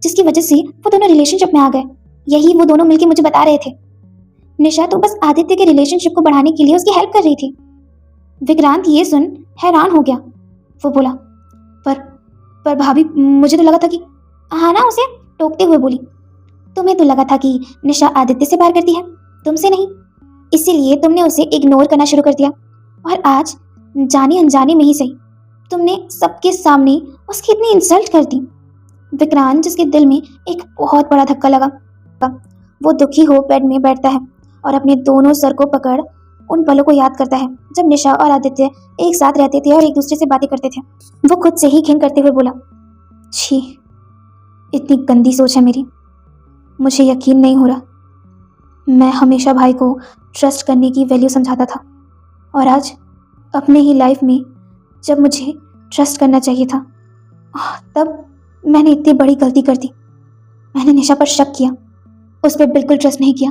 जिसकी वजह से वो दोनों रिलेशनशिप में आ गए। यही वो दोनों मिलकर मुझे बता रहे थे। निशा तो बस आदित्य के रिलेशनशिप को बढ़ाने के लिए उसकी हेल्प कर रही थी। विक्रांत ये सुन हैरान हो गया। वो बोला, पर भाभी, मुझे तो लगा था कि। आहाना उसे टोकते हुए बोली। तुम्हें तो लगा था कि निशा आदित्य से प्यार करती है, तुमसे नहीं। इसीलिए तुमने उसे इग्नोर करना शुरू कर दिया, और आज जाने अनजाने में ही सही तुमने सबके सामने उसकी इतनी इंसल्ट कर दी। विक्रांत जिसके दिल में एक बहुत बड़ा धक्का लगा, वो दुखी हो बेड में बैठता है और अपने दोनों सर को पकड़ उन पलों को याद करता है जब निशा और आदित्य एक साथ रहते थे और एक दूसरे से बातें करते थे। वो खुद से ही घिन करते हुए बोला। छी, इतनी गंदी सोच है मेरी। मुझे यकीन नहीं हो रहा। मैं हमेशा भाई को ट्रस्ट करने की वैल्यू समझाता था, और आज अपने ही लाइफ में जब मुझे ट्रस्ट करना चाहिए था, तब मैंने इतनी बड़ी गलती कर दी। मैंने निशा पर शक किया, उस पर बिल्कुल ट्रस्ट नहीं किया,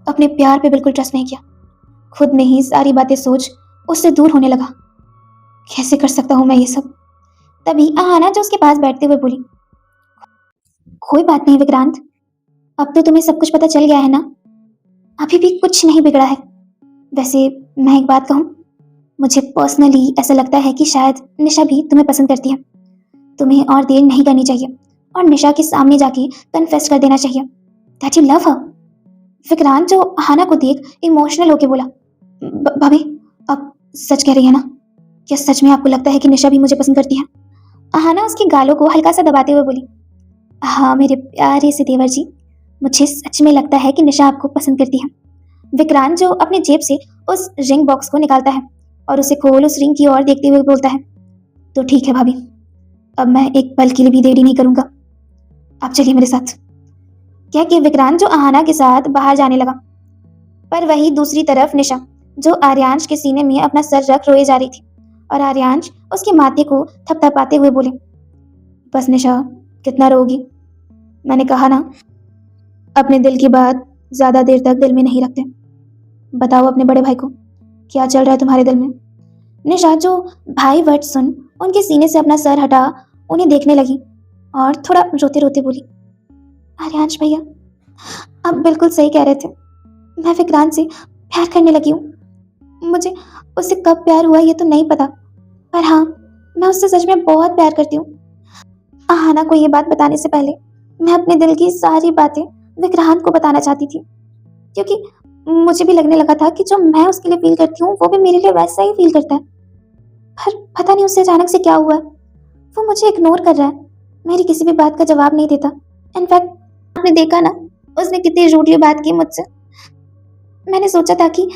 अपने प्यार पे बिल्कुल ट्रस्ट नहीं किया। खुद में ही सारी बातें सोच उससे दूर होने लगा। कैसे कर सकता हूँ मैं ये सब? तभी आहाना जो उसके पास बैठते हुए बोली। कोई बात नहीं विक्रांत, अब तो तुम्हें सब कुछ पता चल गया है ना, अभी भी कुछ नहीं बिगड़ा है। वैसे मैं एक बात कहूँ, मुझे पर्सनली ऐसा लगता है कि शायद निशा भी तुम्हें पसंद करती है। तुम्हें और देर नहीं करनी चाहिए और निशा के सामने जाके कन्फेस कर देना चाहिए दैट यू लव हर। विक्रांत जो आहाना को देख इमोशनल होके बोला। भाभी, आप सच कह रही है ना? क्या सच में आपको लगता है कि निशा भी मुझे पसंद करती है? आहाना उसके गालों को हल्का सा दबाते हुए बोली। हाँ मेरे प्यारे से देवर जी, मुझे सच में लगता है कि निशा आपको पसंद करती है। विक्रांत जो अपने जेब से उस रिंग बॉक्स को निकालता है और उसे खोल उस रिंग की ओर देखते हुए बोलता है। तो ठीक है भाभी, अब मैं एक पल के लिए भी देरी नहीं करूंगा, आप चलिए मेरे साथ। कह के विक्रांत जो आहाना के साथ बाहर जाने लगा, पर वही दूसरी तरफ निशा जो आर्यांश के सीने में अपना सर रख रोए जा रही थी, और आर्यांश उसके माथे को थपथपाते हुए बोले। बस निशा, कितना रोगी? मैंने कहा ना, अपने दिल की बात ज्यादा देर तक दिल में नहीं रखते। बताओ अपने बड़े भाई को, क्या चल रहा है तुम्हारे दिल में? निशा जो भाई वर्ड सुन उनके सीने से अपना सर हटा उन्हें देखने लगी और थोड़ा रोते रोते बोली। आर्यांश भैया, आप बिल्कुल सही कह रहे थे, मैं विक्रांत से प्यार करने लगी हूँ। मुझे उससे कब प्यार हुआ ये तो नहीं पता, पर हाँ, मैं उससे सच में बहुत प्यार करती हूँ। आहाना को ये बात बताने से पहले मैं अपने दिल की सारी बातें विक्रांत को बताना चाहती थी, क्योंकि मुझे भी लगने लगा था कि जो मैं उसके लिए फील करती हूँ वो भी मेरे लिए वैसा ही फील करता है। पर पता नहीं उससे अचानक से क्या हुआ है, वो मुझे इग्नोर कर रहा है, मेरी किसी भी बात का जवाब नहीं देता। इनफैक्ट आपने देखा ना, उसने कितनी रूडली बात की मुझसे। मैंने सोचा था कि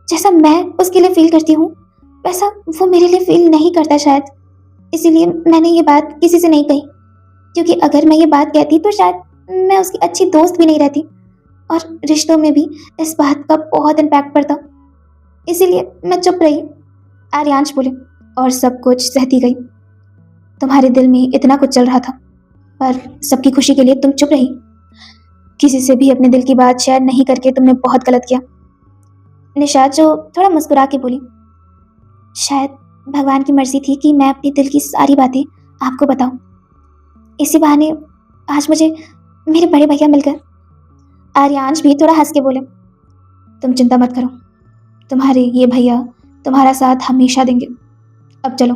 जैसा मैं उसके लिए फील करती हूँ वैसा वो मेरे लिए फील नहीं करता शायद। इसीलिए मैंने ये बात किसी से नहीं कही, क्योंकि अगर मैं ये बात कहती तो शायद मैं उसकी अच्छी दोस्त भी नहीं रहती और रिश्तों में भी इस बात का बहुत इम्पैक्ट पड़ता। इसीलिए मैं चुप रही। आर्यांश बोले, और सब कुछ सहती गई। तुम्हारे दिल में इतना कुछ चल रहा था, पर सबकी खुशी के लिए तुम चुप रही। किसी से भी अपने दिल की बात शेयर नहीं करके तुमने बहुत गलत किया। निशा जो थोड़ा मुस्कुरा के बोली, शायद भगवान की मर्जी थी कि मैं अपने दिल की सारी बातें आपको बताऊं। इसी बहाने आज मुझे मेरे बड़े भैया मिल गए। आर्यांश भी थोड़ा हंस के बोले, तुम चिंता मत करो, तुम्हारे ये भैया तुम्हारा साथ हमेशा देंगे। अब चलो,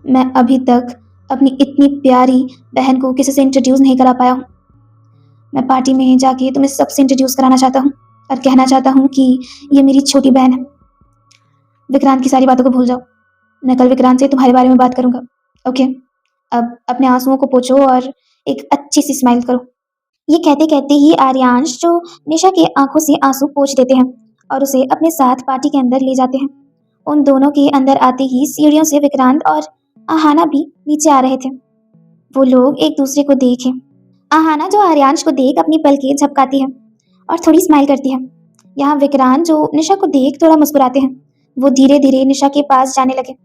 मैं अभी तक अपनी इतनी प्यारी बहन को किसी से इंट्रोड्यूस नहीं करा पाया हूँ। मैं पार्टी में जाके तुम्हें सबसे इंट्रोड्यूस कराना चाहता हूँ और कहना चाहता हूँ कि ये मेरी छोटी बहन है। विक्रांत की सारी बातों को भूल जाओ, मैं कल विक्रांत से तुम्हारे बारे में बात करूंगा। ओके, अब अपने आंसुओं को पोंछो और एक अच्छी सी स्माइल करो। ये कहते कहते ही आर्यांश जो निशा की आंखों से आंसू पोंछ देते हैं और उसे अपने साथ पार्टी के अंदर ले जाते हैं। उन दोनों के अंदर आते ही सीढ़ियों से विक्रांत और आहाना भी नीचे आ रहे थे। वो लोग एक दूसरे को देखे। आहाना जो आर्यांश को देख अपनी पलकें झपकाती है और थोड़ी स्माइल करती है। यहाँ विक्रांत जो निशा को देख थोड़ा मुस्कुराते हैं। वो धीरे धीरे निशा के पास जाने लगे।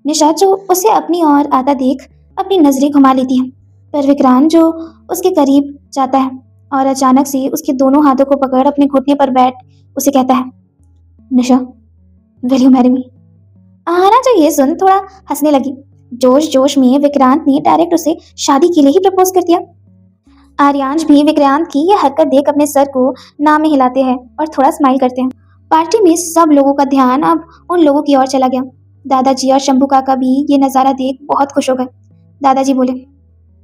निशा जो उसे अपनी ओर आता देख अपनी नजरें घुमा लेती है, पर विक्रांत जो उसके करीब जाता है और अचानक से उसके दोनों हाथों को पकड़ अपने घुटने पर बैठ उसे कहता है, Nisha, will you marry me? Aahana जो ये सुन थोड़ा हंसने लगी। जोश जोश में विक्रांत ने डायरेक्ट उसे शादी के लिए ही प्रपोज कर दिया। आर्यांश भी विक्रांत की यह हरकत देख अपने सर को ना में हिलाते हैं और थोड़ा स्माइल करते हैं। पार्टी में सब लोगों का ध्यान अब उन लोगों की ओर चला गया। दादाजी और शंभू काका भी ये नज़ारा देख बहुत खुश हो गए। दादाजी बोले,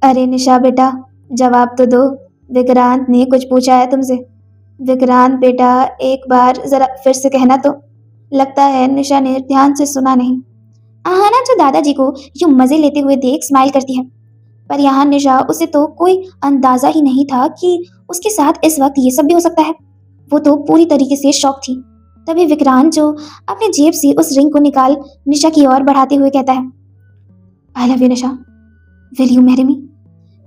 अरे निशा बेटा, जवाब तो दो, विक्रांत ने कुछ पूछा है तुमसे? विक्रांत बेटा, एक बार जरा फिर से कहना तो। लगता है निशा ने ध्यान से सुना नहीं। आहाना जो दादाजी को यूं मजे लेते हुए देख स्माइल करती है, पर यहाँ निशा उसे तो कोई अंदाजा ही नहीं था कि उसके साथ इस वक्त ये सब भी हो सकता है। वो तो पूरी तरीके से शॉक थी। तभी विक्रांत जो अपने जेब से उस रिंग को निकाल निशा की ओर बढ़ाते हुए कहता है, आई love you Nisha, will you marry मी?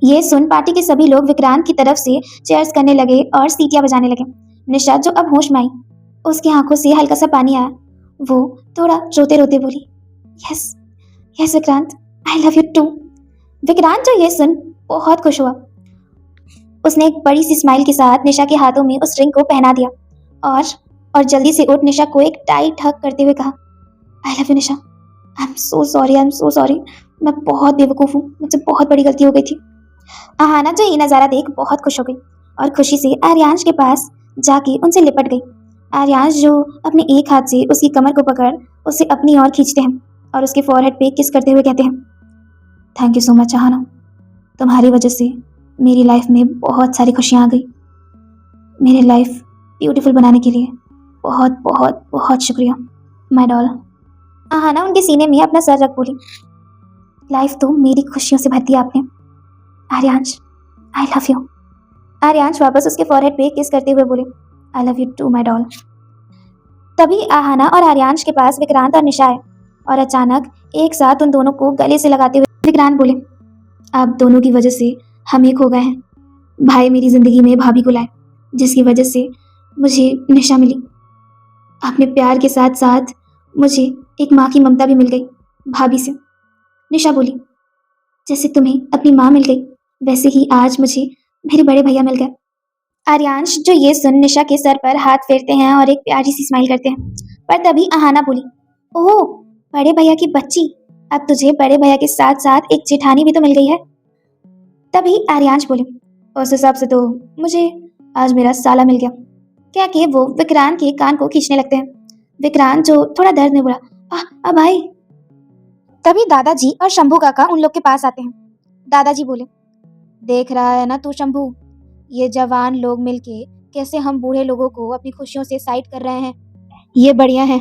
ये सुन पार्टी के सभी लोग विक्रांत की तरफ से चेयर्स करने लगे और सीटियां बजाने लगे। निशा जो अब होश में आई, उसकी आंखों से हल्का सा पानी आया। वो थोड़ा रोते रोते बोली, yes yes Vikrant, I love you too. Vikrant जो ये सुन बहुत खुश हुआ। उसने एक बड़ी सी स्माइल के साथ निशा के हाथों में उस रिंग को पहना दिया और जल्दी से उठ निशा को एक टाइट हग करते हुए कहा, आई love you Nisha, I am so sorry, I am so sorry. मैं बहुत बेवकूफ़ हूँ, मुझसे बहुत बड़ी गलती हो गई थी। आहाना जो ये नज़ारा देख बहुत खुश हो गई और खुशी से आर्यांश के पास जाके उनसे लिपट गई। आर्यांश जो अपने एक हाथ से उसकी कमर को पकड़ उसे अपनी ओर खींचते हैं और उसके फॉरहेड पे किस करते हुए कहते हैं, thank you so much Aahana, तुम्हारी वजह से मेरी लाइफ में बहुत सारी खुशियाँ आ गई। मेरी लाइफ ब्यूटीफुल बनाने के लिए बहुत बहुत बहुत शुक्रिया माय डॉल। आहाना उनके सीने में अपना सर रख बोली, लाइफ तो मेरी खुशियों से भर दी आपने। आर्यांश, आई लव यू। आर्यांश वापस उसके फॉरहेड पे किस करते हुए बोले, I love you too my doll. तभी आहाना और आर्यांश के पास विक्रांत और निशा आए और अचानक एक साथ उन दोनों को गले से लगाते हुए विक्रांत बोले, आप दोनों की वजह से हम एक हो गए हैं। भाई मेरी जिंदगी में भाभी को लाए, जिसकी वजह से मुझे निशा मिली। अपने प्यार के साथ साथ मुझे एक माँ की ममता भी मिल गई भाभी से। निशा बोली, जैसे तुम्हें अपनी माँ मिल गई वैसे ही आज मुझे मेरे बड़े भैया मिल गए। आर्यांश जो ये सुन निशा के सर पर हाथ फेरते हैं और एक प्यारी सी स्माइल करते हैं, पर तभी आहाना बोली, ओह बड़े भैया की बच्ची, अब तुझे बड़े भैया के साथ साथ एक जेठानी भी तो मिल गई है। तभी आर्यांश बोले, उस हिसाब से तो मुझे आज मेरा साला मिल गया। क्या कि वो विक्रांत के कान को खींचने लगते हैं। विक्रांत जो थोड़ा दर्द में बोला, अब भाई। तभी दादाजी और शंभू काका उन लोग के पास आते हैं। दादाजी बोले, देख रहा है ना तू शंभू, ये जवान लोग मिलके कैसे हम बूढ़े लोगों को अपनी खुशियों से साइड कर रहे हैं। ये बढ़िया है,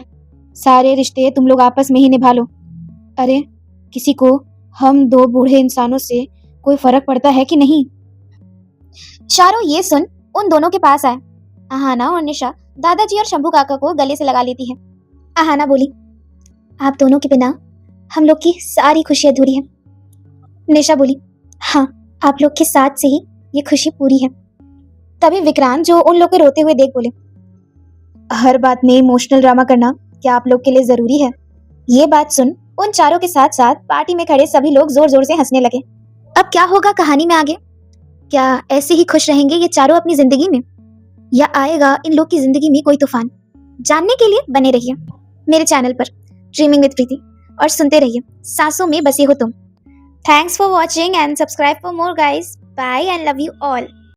सारे रिश्ते तुम लोग आपस में ही निभा लो। अरे किसी को हम दो बूढ़े इंसानों से कोई फर्क पड़ता है कि नहीं? चारों ये सुन उन दोनों के पास आए। आहाना और निशा दादाजी और शंभू काका को गले से लगा लेती है। आहाना बोली, आप दोनों के बिना हम लोग की सारी खुशी अधूरी है। निशा बोली, हाँ, आप लोग के साथ से ही ये खुशी पूरी है। तभी विक्रांत जो उन लोग को रोते हुए देख बोले, हर बात में इमोशनल ड्रामा करना क्या आप लोग के लिए जरूरी है? ये बात सुन उन चारों के साथ साथ पार्टी में खड़े सभी लोग जोर जोर से हंसने लगे। अब क्या होगा कहानी में आगे? क्या ऐसे ही खुश रहेंगे ये चारों अपनी जिंदगी में, या आएगा इन लोग की जिंदगी में कोई तूफान? जानने के लिए बने रहिए मेरे चैनल पर ड्रीमिंग विद प्रीति और सुनते रहिए सांसों में बसे हो तुम। Thanks for watching and subscribe for more guys. Bye and love you all.